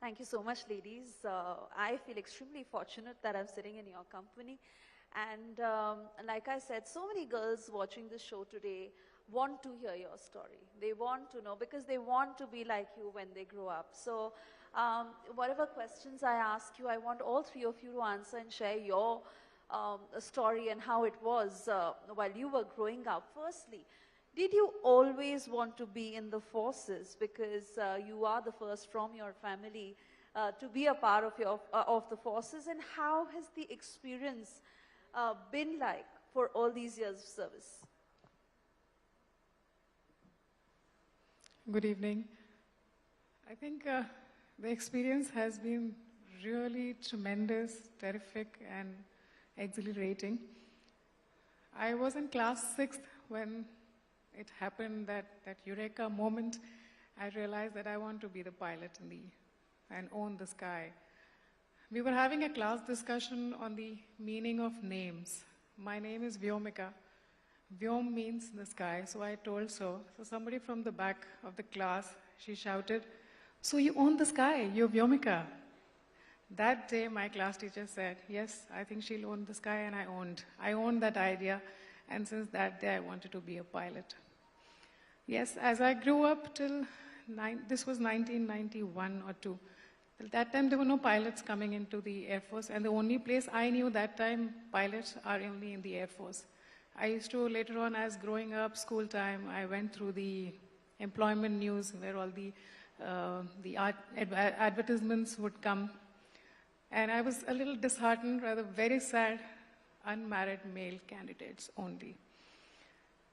Thank you so much, ladies. I feel extremely fortunate that I'm sitting in your company. And like I said, so many girls watching this show today want to hear your story. They want to know because they want to be like you when they grow up. So whatever questions I ask you, I want all three of you to answer and share your story and how it was while you were growing up. Firstly, did you always want to be in the forces because you are the first from your family to be a part of the forces, and how has the experience been like for all these years of service? Good evening. I think the experience has been really tremendous, terrific, and exhilarating. I was in class 6th when it happened, that eureka moment. I realized that I want to be the pilot and own the sky. We were having a class discussion on the meaning of names. My name is Vyomika. Vyom means the sky, so I told so. So somebody from the back of the class, she shouted, "So you own the sky, you're Vyomika." That day, my class teacher said, yes, I think she'll own the sky, and I owned that idea, and since that day, I wanted to be a pilot. Yes, as I grew up till, this was 1991 or 2. At that time, there were no pilots coming into the Air Force, and the only place I knew that time, pilots are only in the Air Force. I used to, later on, as growing up, school time, I went through the employment news where all the advertisements would come. And I was a little disheartened, rather very sad, unmarried male candidates only.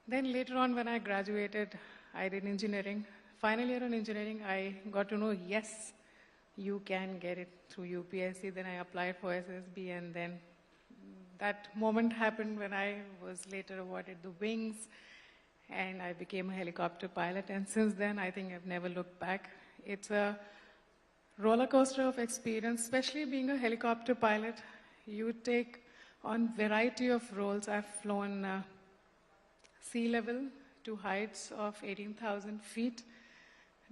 Then later on, when I graduated, I did engineering. Final year in engineering, I got to know, yes, you can get it through UPSC. Then I applied for SSB, and then that moment happened when I was later awarded the wings, and I became a helicopter pilot. And since then, I think I've never looked back. It's a roller coaster of experience, especially being a helicopter pilot. You take on variety of roles. I've flown sea level to heights of 18,000 feet,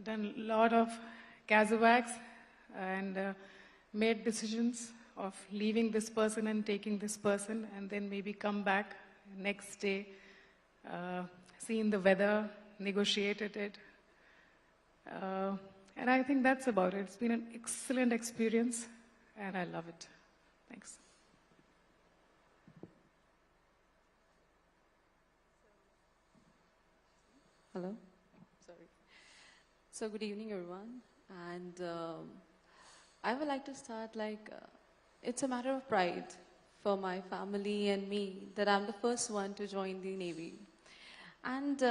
done a lot of casevacs, and made decisions of leaving this person and taking this person, and then maybe come back next day, seen the weather, negotiated it. And I think that's about it. It's been an excellent experience, and I love it. Thanks. Hello? Sorry. So good evening, everyone. And I would like to start it's a matter of pride for my family and me that I'm the first one to join the Navy. And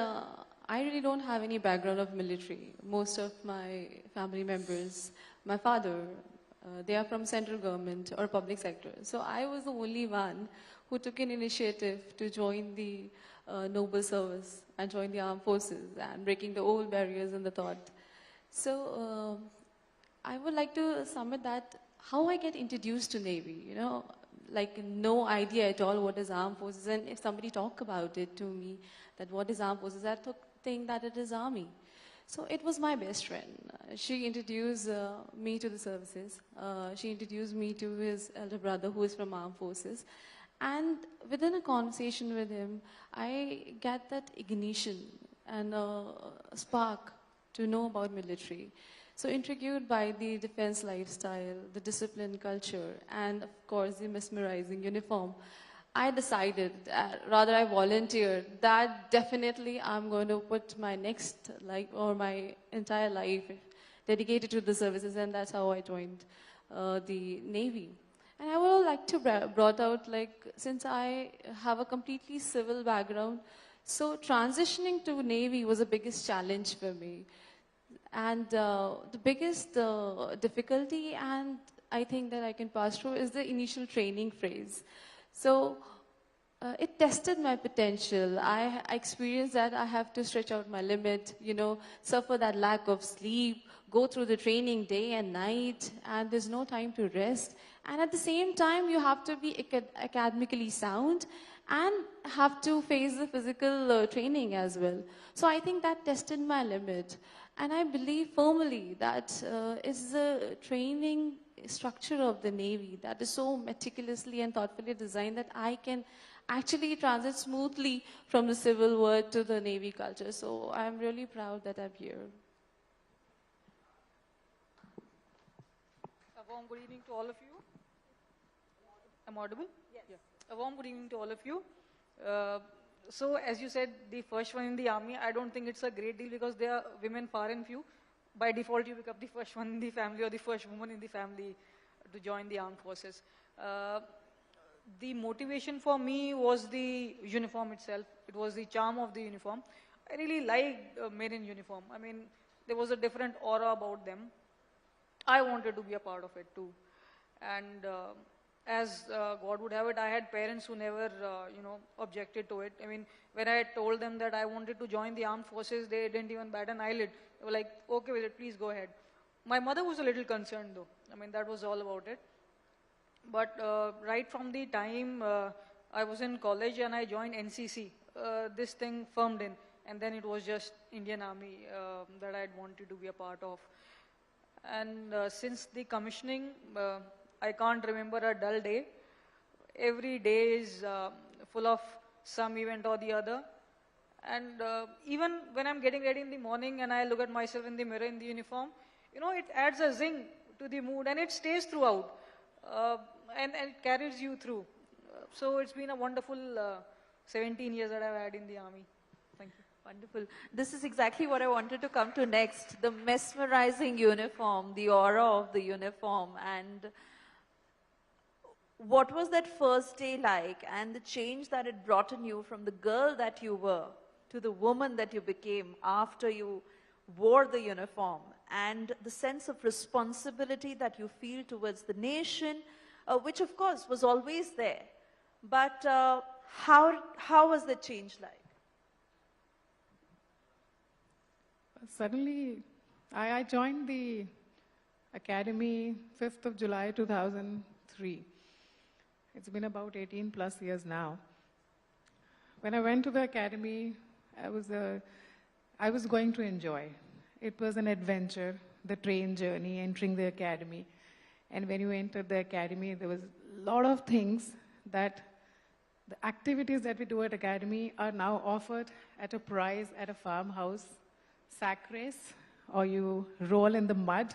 I really don't have any background of military. Most of my family members, my father, they are from central government or public sector. So I was the only one who took an initiative to join the noble service and join the armed forces and breaking the old barriers in the thought. So I would like to submit that how I get introduced to Navy, no idea at all what is armed forces. And if somebody talk about it to me, that what is armed forces, I think that it is army. So it was my best friend. She introduced me to the services. She introduced me to his elder brother who is from armed forces. And within a conversation with him, I get that ignition and spark to know about military. So intrigued by the defense lifestyle, the discipline culture, and of course the mesmerizing uniform, I decided, rather I volunteered, that definitely I'm going to put my next life or my entire life dedicated to the services, and that's how I joined the Navy. And I would like to brought out, since I have a completely civil background, so transitioning to Navy was the biggest challenge for me. And the biggest difficulty, and I think that I can pass through, is the initial training phase. So it tested my potential. I experienced that I have to stretch out my limit, suffer that lack of sleep, go through the training day and night, and there's no time to rest. And at the same time, you have to be academically sound and have to face the physical training as well. So I think that tested my limit. And I believe firmly that is the training structure of the Navy that is so meticulously and thoughtfully designed that I can actually transit smoothly from the civil world to the Navy culture. So I'm really proud that I'm here. A warm good evening to all of you. I'm audible? Yes. Yeah. A warm good evening to all of you. So, as you said, the first one in the army, I don't think it's a great deal because there are women far and few. By default, you become the first one in the family or the first woman in the family to join the armed forces. The motivation for me was the uniform itself. It was the charm of the uniform. I really liked men in uniform. I mean, there was a different aura about them. I wanted to be a part of it too. And as God would have it, I had parents who never, objected to it. I mean, when I had told them that I wanted to join the armed forces, they didn't even bat an eyelid. They were like, okay with it, please go ahead. My mother was a little concerned though. I mean, that was all about it. But right from the time I was in college and I joined NCC, this thing firmed in. And then it was just Indian Army that I'd wanted to be a part of. And since the commissioning, I can't remember a dull day. Every day is full of some event or the other. And even when I'm getting ready in the morning and I look at myself in the mirror in the uniform, it adds a zing to the mood and it stays throughout. And it carries you through. So it's been a wonderful 17 years that I've had in the army. Thank you. Wonderful. This is exactly what I wanted to come to next. The mesmerizing uniform, the aura of the uniform. And what was that first day like and the change that it brought in you from the girl that you were to the woman that you became after you wore the uniform, and the sense of responsibility that you feel towards the nation, which of course was always there. But how was the change like? Suddenly, I joined the academy 5th of July 2003. It's been about 18 plus years now. When I went to the academy, I was going to enjoy. It was an adventure, the train journey, entering the academy. And when you entered the academy, there was a lot of things that the activities that we do at academy are now offered at a prize at a farmhouse, sack race, or you roll in the mud.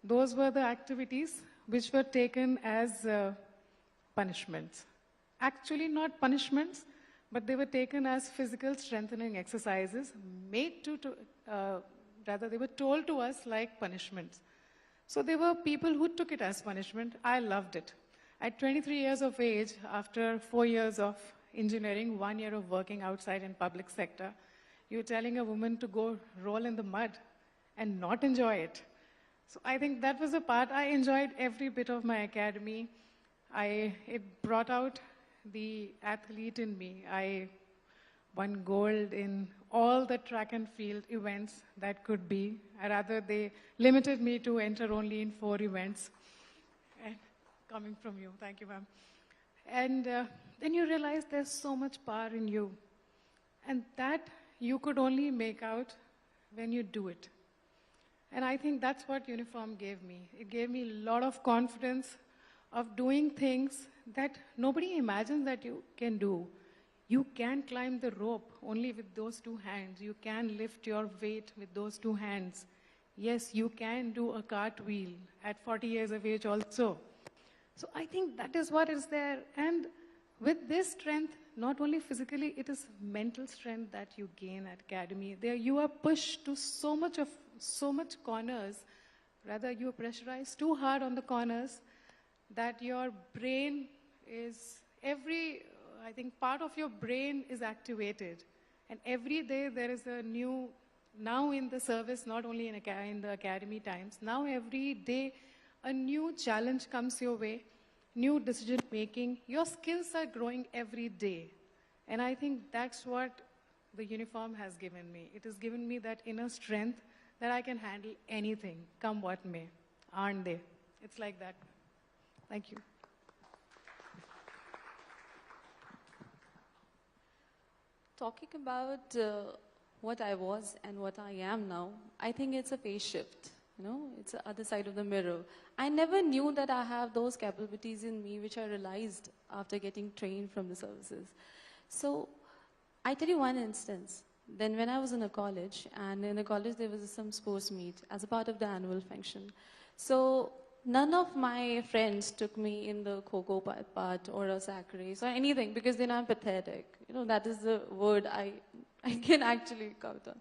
Those were the activities which were taken as punishments. Actually not punishments, but they were taken as physical strengthening exercises rather they were told to us like punishments. So there were people who took it as punishment. I loved it. At 23 years of age, after 4 years of engineering, 1 year of working outside in public sector, you're telling a woman to go roll in the mud and not enjoy it. So I think that was the part. I enjoyed every bit of my academy. It brought out the athlete in me. I won gold in all the track and field events that could be. Rather, they limited me to enter only in 4 events. And coming from you, thank you, ma'am. And then you realize there's so much power in you. And that you could only make out when you do it. And I think that's what uniform gave me. It gave me a lot of confidence of doing things that nobody imagines that you can do. You can climb the rope only with those 2 hands. You can lift your weight with those 2 hands. Yes, you can do a cartwheel at 40 years of age also. So I think that is what is there. And with this strength, not only physically, it is mental strength that you gain at academy. There you are pushed to so much corners. Rather, you are pressurized too hard on the corners that your brain is I think part of your brain is activated. And every day there is a new, now in the service, not only in the academy times, now every day a new challenge comes your way, new decision making. Your skills are growing every day. And I think that's what the uniform has given me. It has given me that inner strength that I can handle anything, come what may. Aren't they? It's like that. Thank you. Talking about what I was and what I am now, I think it's a phase shift. It's the other side of the mirror. I never knew that I have those capabilities in me, which I realized after getting trained from the services. So I tell you one instance. Then when I was in a college, and in a college there was some sports meet as a part of the annual function. So none of my friends took me in the kho-kho part or a sack race or anything because then I'm pathetic. That is the word I can actually count on.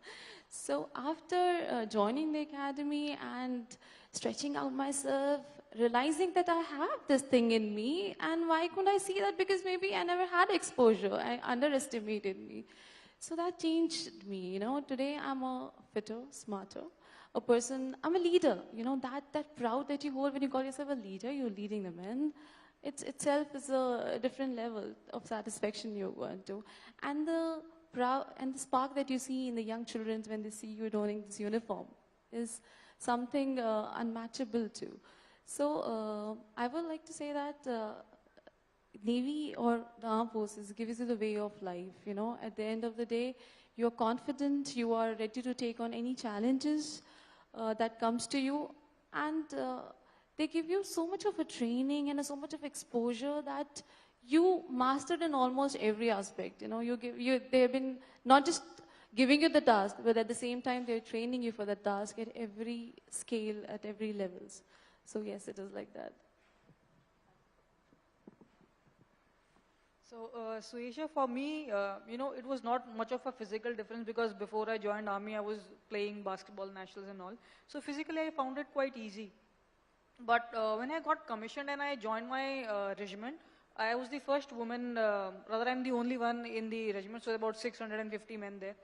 So after joining the academy and stretching out myself, realizing that I have this thing in me, and why couldn't I see that? Because maybe I never had exposure. I underestimated me. So that changed me. Today I'm a fitter, smarter, a person. I'm a leader. That proud that you hold when you call yourself a leader, you're leading the men. It itself is a different level of satisfaction you're going to. And the spark that you see in the young children when they see you donning this uniform is something unmatchable too. So I would like to say that Navy or the armed forces gives you the way of life. At the end of the day, you're confident, you are ready to take on any challenges that comes to you, and they give you so much of a training and so much of exposure that you mastered in almost every aspect. They've been not just giving you the task, but at the same time they're training you for the task at every scale, at every levels. So yes, it is like that. So, Suesha, for me, it was not much of a physical difference because before I joined army, I was playing basketball nationals and all. So physically, I found it quite easy. But when I got commissioned and I joined my regiment, I was the first woman, rather I'm the only one in the regiment, so about 650 men there.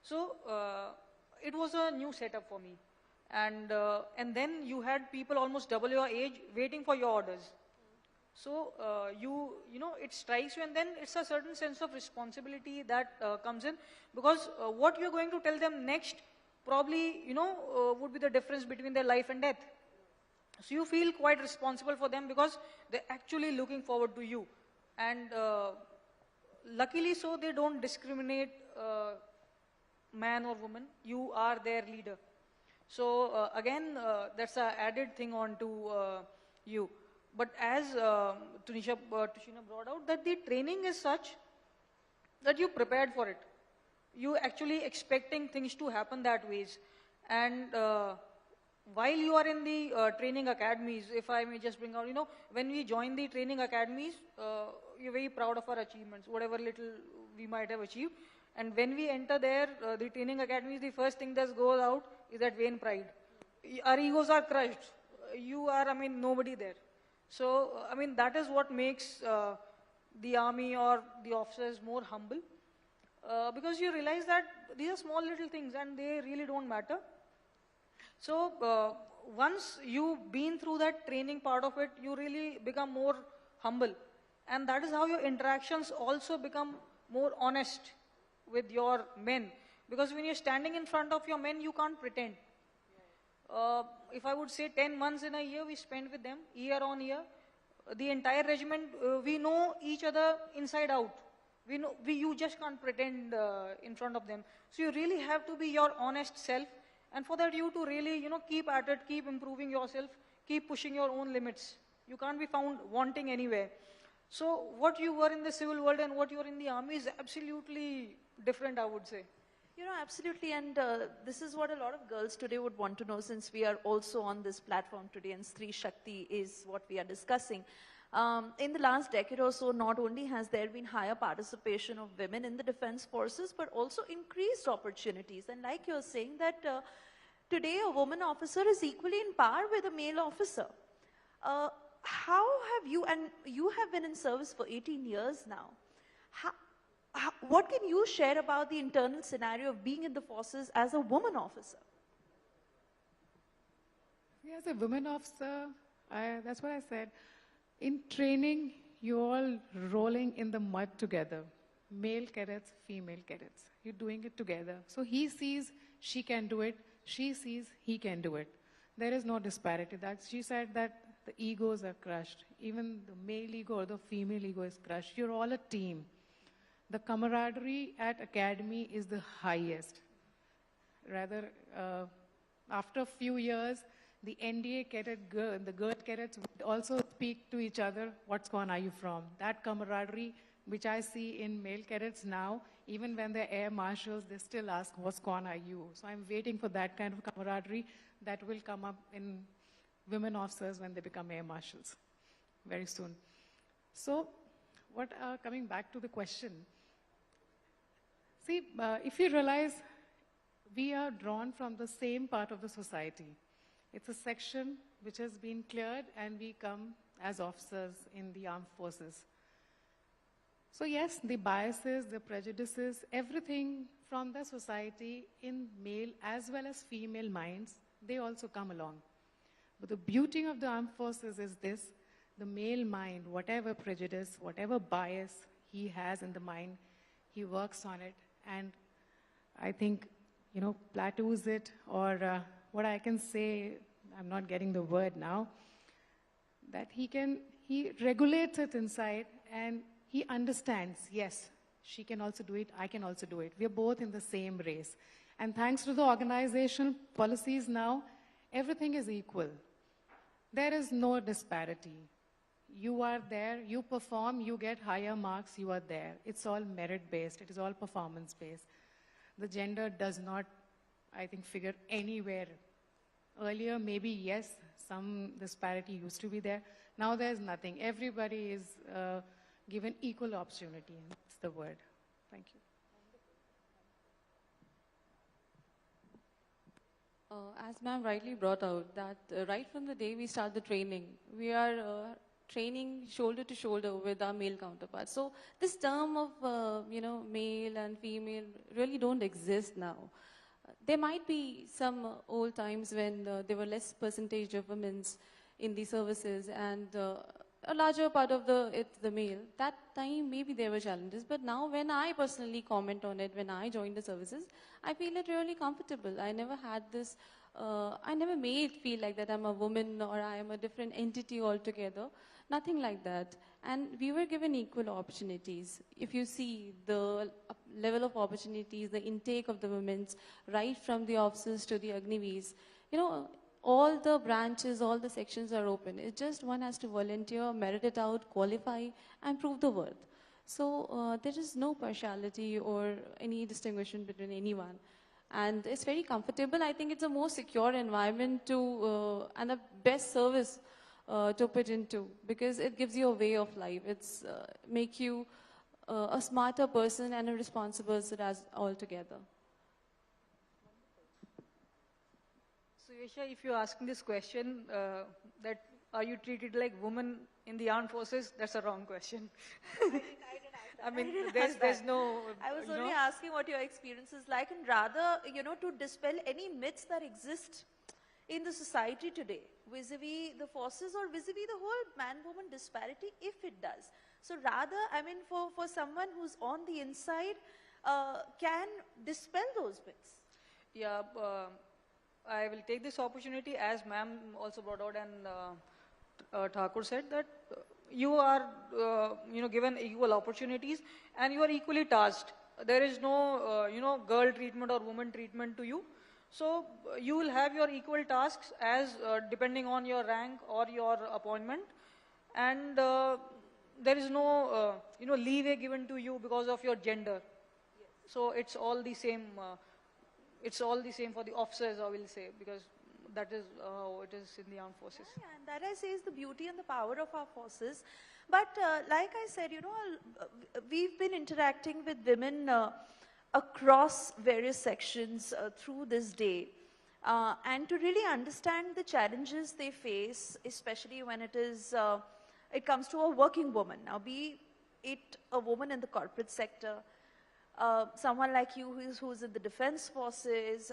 So it was a new setup for me. And then you had people almost double your age waiting for your orders. So it strikes you, and then it's a certain sense of responsibility that comes in, because what you're going to tell them next probably, would be the difference between their life and death. So you feel quite responsible for them because they're actually looking forward to you. And luckily so, they don't discriminate man or woman. You are their leader. So again, that's an added thing on to you. But as Tushina brought out, that the training is such that you prepared for it. You actually expecting things to happen that ways. And while you are in the training academies, if I may just bring out, when we join the training academies, we're very proud of our achievements, whatever little we might have achieved. And when we enter there, the training academies, the first thing that goes out is that vain pride. Our egos are crushed. You are, nobody there. So, that is what makes the army or the officers more humble, because you realize that these are small little things and they really don't matter. So, once you've been through that training part of it, you really become more humble. And that is how your interactions also become more honest with your men. Because when you're standing in front of your men, you can't pretend. If I would say 10 months in a year we spend with them, year on year, the entire regiment, we know each other inside out. You just can't pretend in front of them. So you really have to be your honest self, and for that you to really, keep at it, keep improving yourself, keep pushing your own limits. You can't be found wanting anywhere. So what you were in the civil world and what you are in the army is absolutely different, I would say. Absolutely, and this is what a lot of girls today would want to know, since we are also on this platform today, and Stree Shakti is what we are discussing. In the last decade or so, not only has there been higher participation of women in the defense forces, but also increased opportunities. And like you're saying that today a woman officer is equally in par with a male officer. How have you, and you have been in service for 18 years now, what can you share about the internal scenario of being in the forces as a woman officer? As a woman officer, that's what I said. In training, you're all rolling in the mud together. Male cadets, female cadets. You're doing it together. So he sees she can do it. She sees he can do it. There is no disparity. She said that the egos are crushed. Even the male ego or the female ego is crushed. You're all a team. The camaraderie at academy is the highest. Rather, after a few years, the NDA cadet girl, the girl cadets would also speak to each other, what squad are you from? That camaraderie, which I see in male cadets now, even when they're air marshals, they still ask, what squad are you? So I'm waiting for that kind of camaraderie that will come up in women officers when they become air marshals very soon. So, coming back to the question, see, if you realize we are drawn from the same part of the society. It's a section which has been cleared and we come as officers in the armed forces. So yes, the biases, the prejudices, everything from the society in male as well as female minds, they also come along. But the beauty of the armed forces is this, the male mind, whatever prejudice, whatever bias he has in the mind, he works on it and I think, plateaus it or what I can say, I'm not getting the word now, that he regulates it inside and he understands, yes, she can also do it, I can also do it. We're both in the same race. And thanks to the organizational policies now, everything is equal. There is no disparity. You are there, you perform, you get higher marks, you are there. It's all merit-based, it is all performance-based. The gender does not, I think, figure anywhere. Earlier, maybe yes, some disparity used to be there. Now there's nothing. Everybody is given equal opportunity. That's the word. Thank you. As ma'am rightly brought out, that right from the day we start the training, we are training shoulder to shoulder with our male counterparts. So this term of, male and female really don't exist now. There might be some old times when there were less percentage of women in the services and a larger part of it's the male. That time maybe there were challenges, but now when I personally comment on it, when I joined the services, I feel it really comfortable. I never had this, I never made feel like that I'm a woman or I am a different entity altogether. Nothing like that. And we were given equal opportunities. If you see the level of opportunities, the intake of the women, right from the officers to the Agniveers, all the branches, all the sections are open. It's just one has to volunteer, merit it out, qualify, and prove the worth. So there is no partiality or any distinguishing between anyone. And it's very comfortable. I think it's a more secure environment to, and the best service to put into, because it gives you a way of life. It's make you a smarter person and a responsible person as altogether. So Yesha, if you're asking this question, that are you treated like women in the armed forces, that's a wrong question. I mean, there's no. I was only asking what your experience is like, and rather, to dispel any myths that exist in the society today, vis-a-vis the forces or vis-a-vis the whole man-woman disparity, if it does. So rather, I mean, for someone who's on the inside, can dispel those myths. Yeah, I will take this opportunity, as ma'am also brought out and Thakur said, that you are, given equal opportunities and you are equally tasked. There is no, girl treatment or woman treatment to you. So you will have your equal tasks as depending on your rank or your appointment, and there is no, leeway given to you because of your gender. Yes. So it's all the same. It's all the same for the officers, I will say, because that is how it is in the armed forces. Yeah, and that I say is the beauty and the power of our forces. But like I said, we've been interacting with women across various sections through this day. And to really understand the challenges they face, especially when it comes to a working woman. Now, be it a woman in the corporate sector, someone like you who's in the defense forces,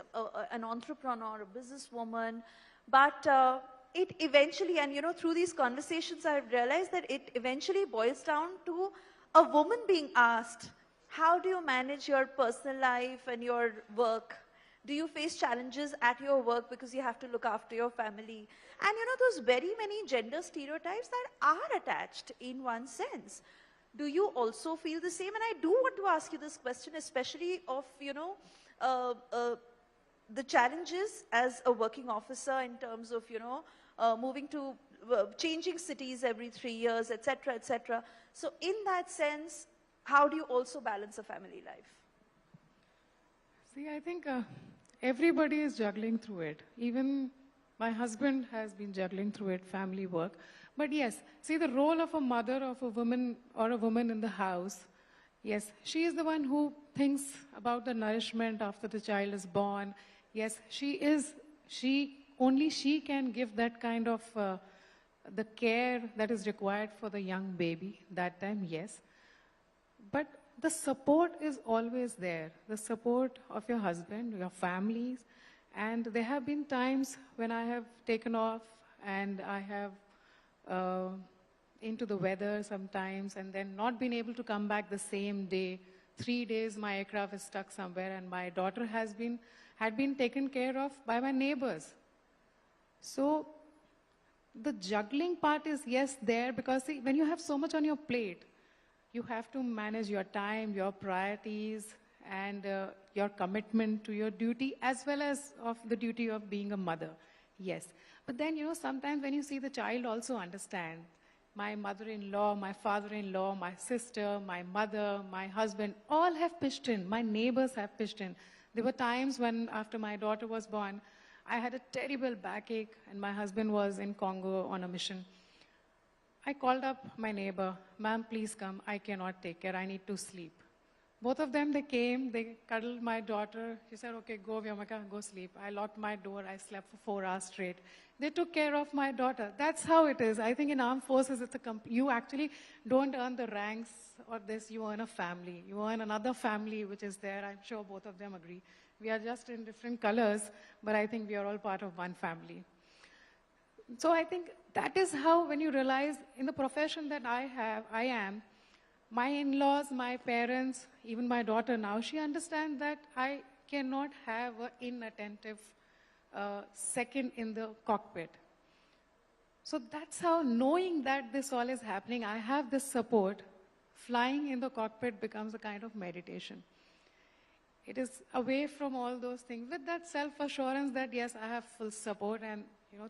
an entrepreneur, a businesswoman, but it eventually, and through these conversations, I've realized that it eventually boils down to a woman being asked, how do you manage your personal life and your work? Do you face challenges at your work because you have to look after your family? And those very many gender stereotypes that are attached in one sense. Do you also feel the same? And I do want to ask you this question, especially of, the challenges as a working officer in terms of, moving to, changing cities every 3 years, etc., etc. So in that sense, how do you also balance a family life? See, I think everybody is juggling through it. Even my husband has been juggling through it, family work. But yes, see, the role of a mother of a woman or a woman in the house, yes, she is the one who thinks about the nourishment after the child is born. Yes, only she can give that kind of the care that is required for the young baby that time, yes. But the support is always there, the support of your husband, your families. And there have been times when I have taken off and I have into the weather sometimes and then not been able to come back the same day. 3 days my aircraft is stuck somewhere and my daughter had been taken care of by my neighbors. So the juggling part is, yes, there, because see, when you have so much on your plate, you have to manage your time, your priorities, and your commitment to your duty, as well as of the duty of being a mother. Yes. But then, sometimes when you see the child also understand, my mother-in-law, my father-in-law, my sister, my mother, my husband, all have pitched in. My neighbors have pitched in. There were times when, after my daughter was born, I had a terrible backache, and my husband was in Congo on a mission. I called up my neighbor, ma'am, please come, I cannot take care, I need to sleep. Both of them, they came, they cuddled my daughter. She said, okay, go, Vyamaka, go sleep. I locked my door, I slept for 4 hours straight. They took care of my daughter. That's how it is. I think in armed forces, you actually don't earn the ranks or this, you earn a family. You earn another family which is there. I'm sure both of them agree. We are just in different colors, but I think we are all part of one family. So I think that is how, when you realize in the profession that I am, my in-laws, my parents, even my daughter now, she understands that I cannot have an inattentive second in the cockpit. So that's how, knowing that this all is happening, I have this support, flying in the cockpit becomes a kind of meditation. It is away from all those things with that self-assurance that, yes, I have full support and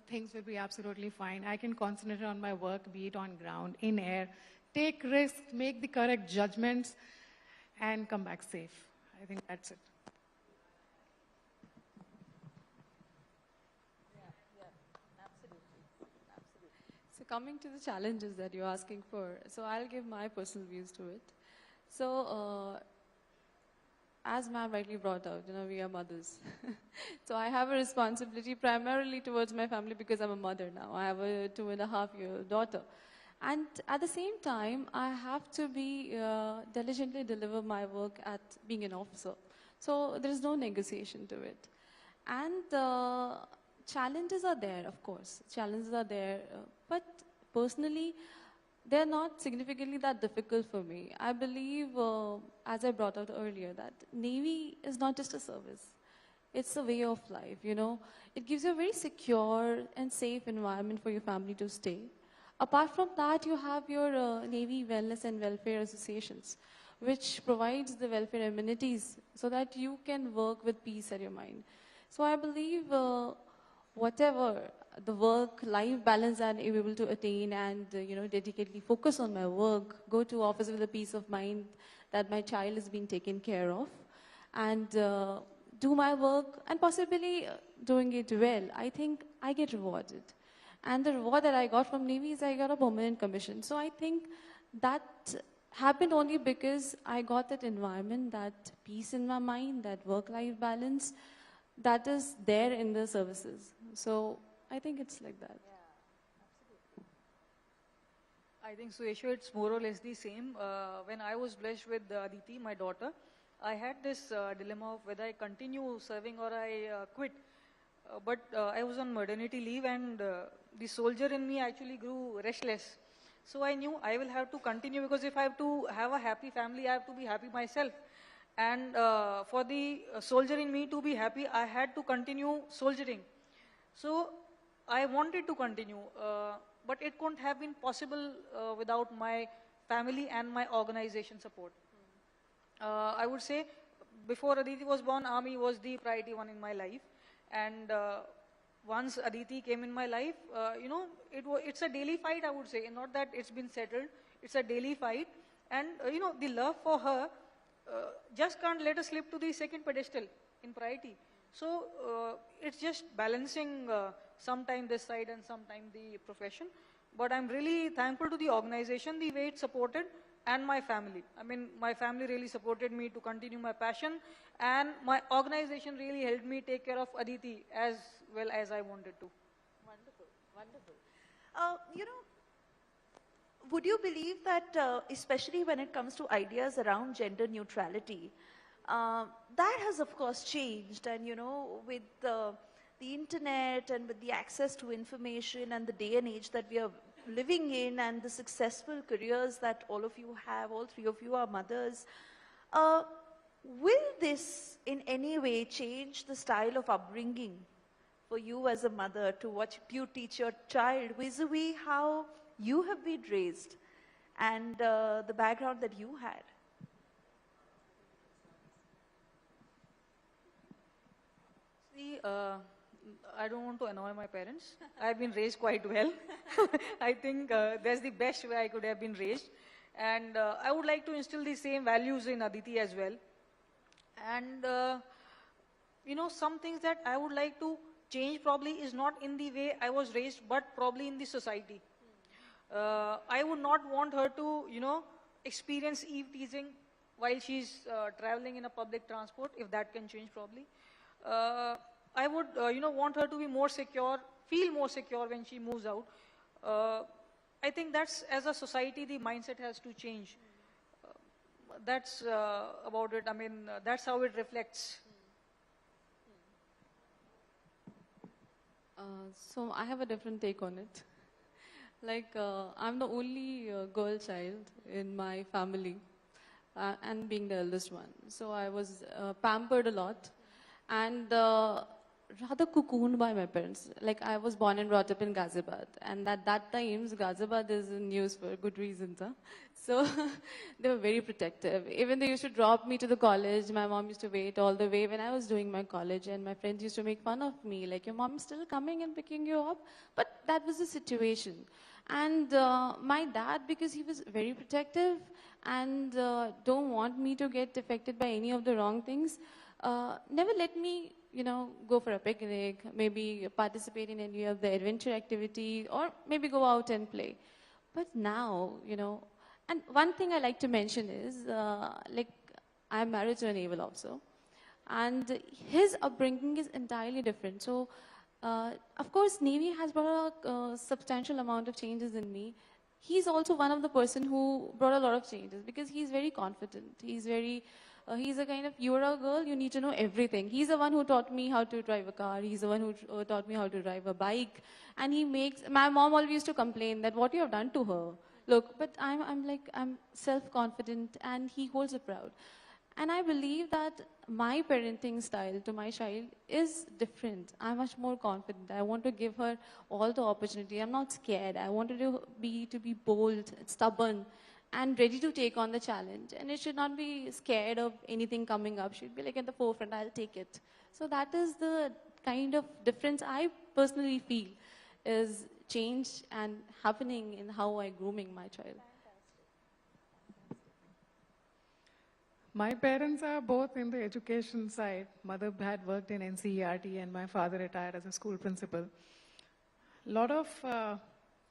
things will be absolutely fine. I can concentrate on my work, be it on ground, in air, take risks, make the correct judgments, and come back safe. I think that's it. So coming to the challenges that you're asking for, so I'll give my personal views to it. So as ma'am rightly brought out, we are mothers. So I have a responsibility primarily towards my family because I'm a mother now. I have a 2.5-year-old daughter. And at the same time, I have to be diligently deliver my work at being an officer. So there is no negotiation to it. And challenges are there, of course. Challenges are there. But personally, they're not significantly that difficult for me. I believe, as I brought out earlier, that Navy is not just a service. It's a way of life, It gives you a very secure and safe environment for your family to stay. Apart from that, you have your Navy Wellness and Welfare Associations, which provides the welfare amenities so that you can work with peace at your mind. So I believe whatever the work-life balance I'm able to attain and, dedicatedly focus on my work, go to office with a peace of mind that my child is being taken care of, and do my work and possibly doing it well, I think I get rewarded. And the reward that I got from Navy is I got a permanent commission. So I think that happened only because I got that environment, that peace in my mind, that work-life balance, that is there in the services. So I think it's like that. Yeah, absolutely. I think, Suesha, it's more or less the same. When I was blessed with Aditi, my daughter, I had this dilemma of whether I continue serving or I quit. But I was on maternity leave and the soldier in me actually grew restless. So I knew I will have to continue because if I have to have a happy family, I have to be happy myself. And for the soldier in me to be happy, I had to continue soldiering. So I wanted to continue, but it couldn't have been possible without my family and my organization support. I would say before Aditi was born, Army was the priority one in my life. And once Aditi came in my life, it's a daily fight, I would say. Not that it's been settled, it's a daily fight. And, the love for her just can't let us slip to the second pedestal in priority. So it's just balancing sometime this side and sometime the profession. But I'm really thankful to the organization, the way it supported, and my family. I mean, my family really supported me to continue my passion, and my organization really helped me take care of Aditi as well as I wanted to. Wonderful, wonderful. Would you believe that, especially when it comes to ideas around gender neutrality, that has of course changed, and with the internet and with the access to information and the day and age that we are living in, and the successful careers that all of you have, all three of you are mothers, will this in any way change the style of upbringing for you as a mother, to what you teach your child vis-a-vis how you have been raised and the background that you had? See, I don't want to annoy my parents. I've been raised quite well. I think that's the best way I could have been raised. And I would like to instill the same values in Aditi as well. And, some things that I would like to change probably is not in the way I was raised, but probably in the society. I would not want her to, experience eve teasing while she's traveling in a public transport, if that can change probably. I would, want her to be more secure, feel more secure when she moves out. I think that's, as a society, the mindset has to change. That's about it. I mean, that's how it reflects. So I have a different take on it. Like, I'm the only girl child in my family, and being the eldest one. So I was pampered a lot, and rather cocooned by my parents. Like, I was born and brought up in Ghaziabad, and at that time, Ghaziabad is in news for good reasons. Huh? So they were very protective. Even they used to drop me to the college. My mom used to wait all the way when I was doing my college, and my friends used to make fun of me, like, your mom's still coming and picking you up. But that was the situation. And my dad, because he was very protective and don't want me to get affected by any of the wrong things, never let me, go for a picnic, maybe participate in any of the adventure activity, or maybe go out and play. But now, and one thing I like to mention is, I'm married to a naval officer, and his upbringing is entirely different. So, of course, Navy has brought a substantial amount of changes in me. He's also one of the person who brought a lot of changes, because he's very confident. He's very, he's a kind of, you're a girl, you need to know everything. He's the one who taught me how to drive a car. He's the one who taught me how to drive a bike. And he makes, my mom always used to complain that what you have done to her. Look, but I'm self-confident, and he holds it proud. And I believe that my parenting style to my child is different. I'm much more confident. I want to give her all the opportunity. I'm not scared. I want her to be bold, stubborn, and ready to take on the challenge. And it should not be scared of anything coming up. She'd be like at the forefront, I'll take it. So that is the kind of difference I personally feel is change and happening in how I'm grooming my child. My parents are both in the education side. Mother had worked in NCERT and my father retired as a school principal. A lot of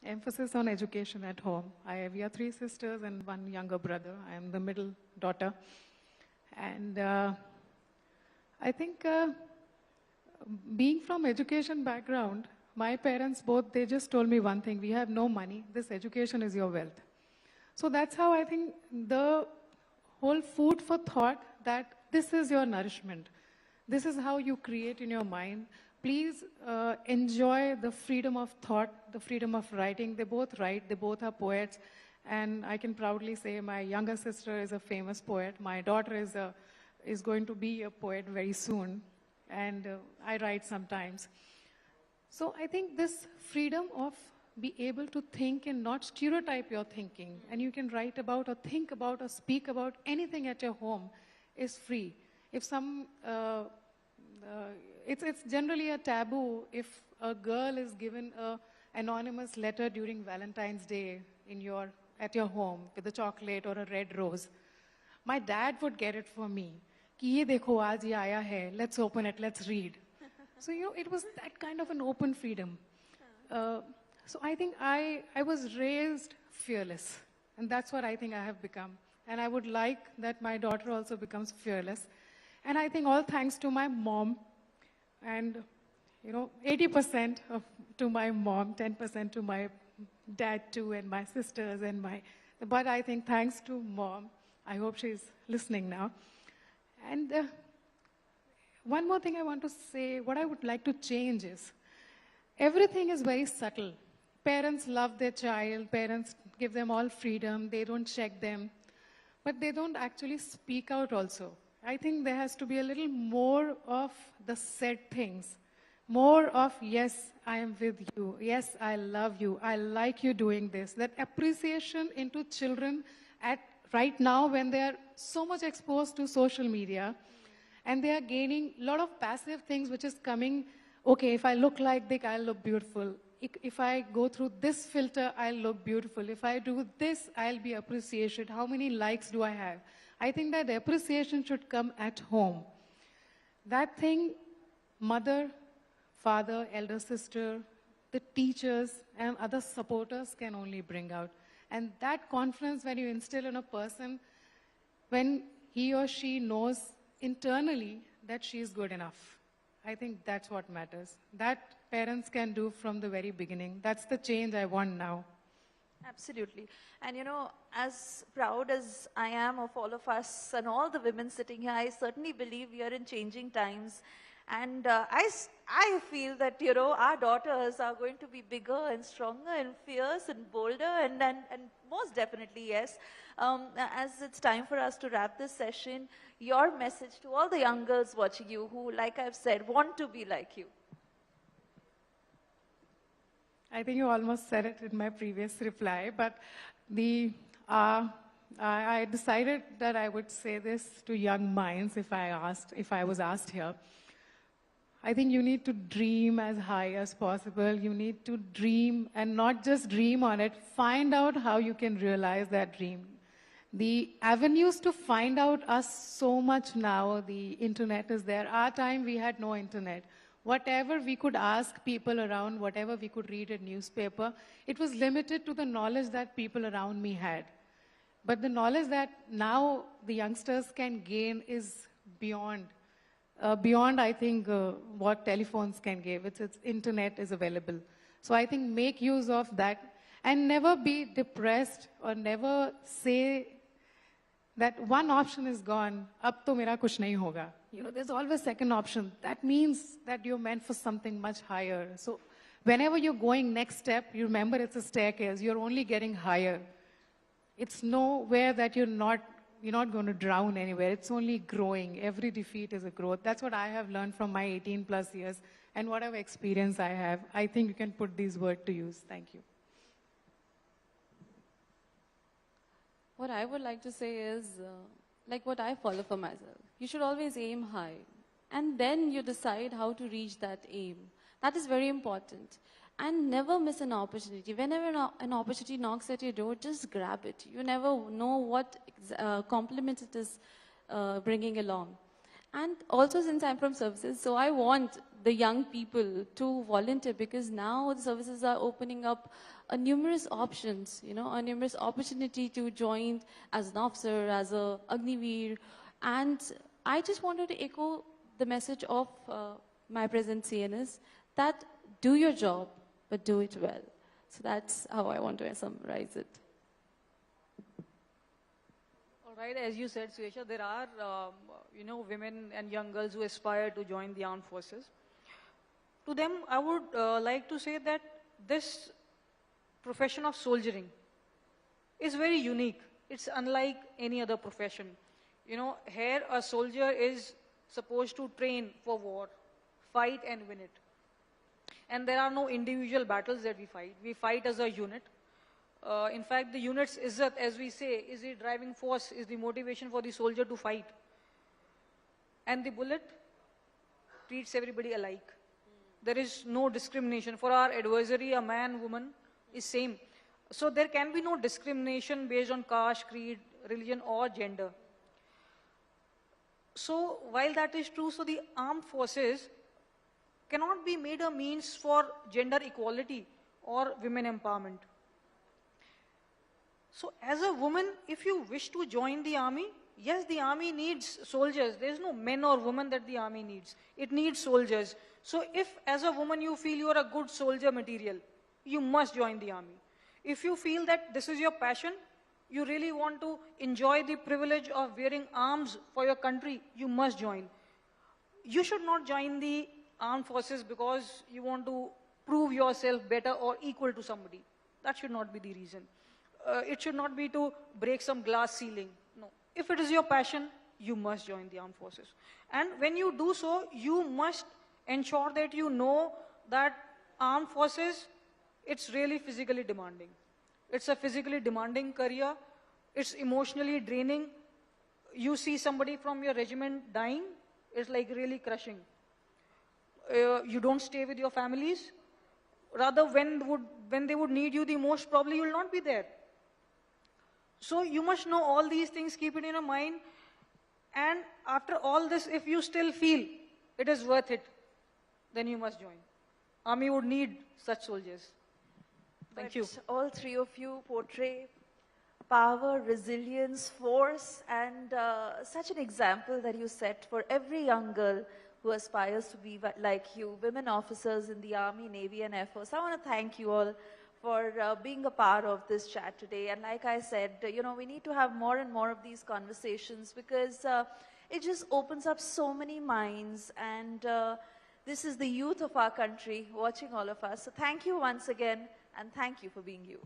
emphasis on education at home. We are 3 sisters and 1 younger brother. I am the middle daughter. And I think being from education background, my parents both, they just told me one thing: we have no money, this education is your wealth. So that's how I think the whole food for thought, that this is your nourishment. This is how you create in your mind. Please enjoy the freedom of thought, the freedom of writing. They both write, they both are poets. And I can proudly say my younger sister is a famous poet. My daughter is going to be a poet very soon. And I write sometimes. So I think this freedom of be able to think and not stereotype your thinking, and you can write about or think about or speak about anything at your home, is free. If it's generally a taboo if a girl is given a anonymous letter during Valentine's Day at your home with a chocolate or a red rose. My dad would get it for me. कि ये देखो आज ये आया है, let's open it, let's read. So, it was that kind of an open freedom. So I think I was raised fearless, and that's what I think I have become. And I would like that my daughter also becomes fearless. And I think all thanks to my mom, and 80% to my mom, 10% to my dad too, and my sisters but I think thanks to mom, I hope she's listening now. And one more thing I want to say, what I would like to change is, everything is very subtle. Parents love their child, parents give them all freedom, they don't check them, but they don't actually speak out also. I think there has to be a little more of the said things. More of, yes, I am with you. Yes, I love you. I like you doing this. That appreciation into children right now when they are so much exposed to social media and they are gaining a lot of passive things which is coming, okay, if I look like this, I'll look beautiful. If I go through this filter, I'll look beautiful. If I do this, I'll be appreciated. How many likes do I have? I think that appreciation should come at home. That thing, mother, father, elder sister, the teachers, and other supporters can only bring out. And that confidence, when you instill in a person, when he or she knows internally that she is good enough, I think that's what matters. That parents can do from the very beginning. That's the change I want now. Absolutely. And as proud as I am of all of us and all the women sitting here, I certainly believe we are in changing times. And I feel that, our daughters are going to be bigger and stronger and fierce and bolder and most definitely, yes. As it's time for us to wrap this session, your message to all the young girls watching you who, like I've said, want to be like you. I think you almost said it in my previous reply, but I decided that I would say this to young minds if I was asked here. I think you need to dream as high as possible. You need to dream and not just dream on it. Find out how you can realize that dream. The avenues to find out are so much now. The internet is there. Our time, we had no internet. Whatever we could ask people around, whatever we could read in newspaper, it was limited to the knowledge that people around me had. But the knowledge that now the youngsters can gain is beyond, I think, what telephones can give. It's internet is available. So I think make use of that and never be depressed or never say that one option is gone, ab to mera kuch nahi hoga. There's always second option. That means that you're meant for something much higher. So whenever you're going next step, you remember it's a staircase. You're only getting higher. It's nowhere that you're not going to drown anywhere. It's only growing. Every defeat is a growth. That's what I have learned from my 18 plus years and whatever experience I have. I think you can put these words to use. Thank you. What I would like to say is, like what I follow for myself. You should always aim high. And then you decide how to reach that aim. That is very important. And never miss an opportunity. Whenever an opportunity knocks at your door, just grab it. You never know what compliments it is bringing along. And also, since I'm from services, so I want the young people to volunteer because now the services are opening up numerous options, a numerous opportunity to join as an officer, as a Agniveer. And I just wanted to echo the message of my present CNS that do your job, but do it well. So that's how I want to summarize it. All right, as you said, Suesha, there are, women and young girls who aspire to join the armed forces. To them, I would like to say that this profession of soldiering is very unique. It's unlike any other profession. Here a soldier is supposed to train for war, fight and win it. And there are no individual battles that we fight. We fight as a unit. In fact, the unit's izzat, as we say, is the driving force, is the motivation for the soldier to fight. And the bullet treats everybody alike. There is no discrimination. For our adversary, a man, woman is same. So there can be no discrimination based on caste, creed, religion or gender. So while that is true, so the armed forces cannot be made a means for gender equality or women empowerment. So as a woman, if you wish to join the army, yes, the army needs soldiers. There is no men or women that the army needs. It needs soldiers. So if as a woman you feel you are a good soldier material, you must join the army. If you feel that this is your passion, you really want to enjoy the privilege of wearing arms for your country, you must join. You should not join the armed forces because you want to prove yourself better or equal to somebody. That should not be the reason. It should not be to break some glass ceiling. No. If it is your passion, you must join the armed forces. And when you do so, you must ensure that you know that armed forces, it's really physically demanding. It's a physically demanding career. It's emotionally draining. You see somebody from your regiment dying, it's like really crushing. You don't stay with your families. Rather, when they would need you the most, probably you will not be there. So you must know all these things, keep it in your mind. And after all this, if you still feel it is worth it, then you must join. Army would need such soldiers. Thank you. All three of you portray power, resilience, force, and such an example that you set for every young girl who aspires to be like you, women officers in the Army, Navy, and Air Force. I want to thank you all for being a part of this chat today. And like I said, you know, we need to have more and more of these conversations because it just opens up so many minds. And this is the youth of our country watching all of us. So thank you once again, and thank you for being you.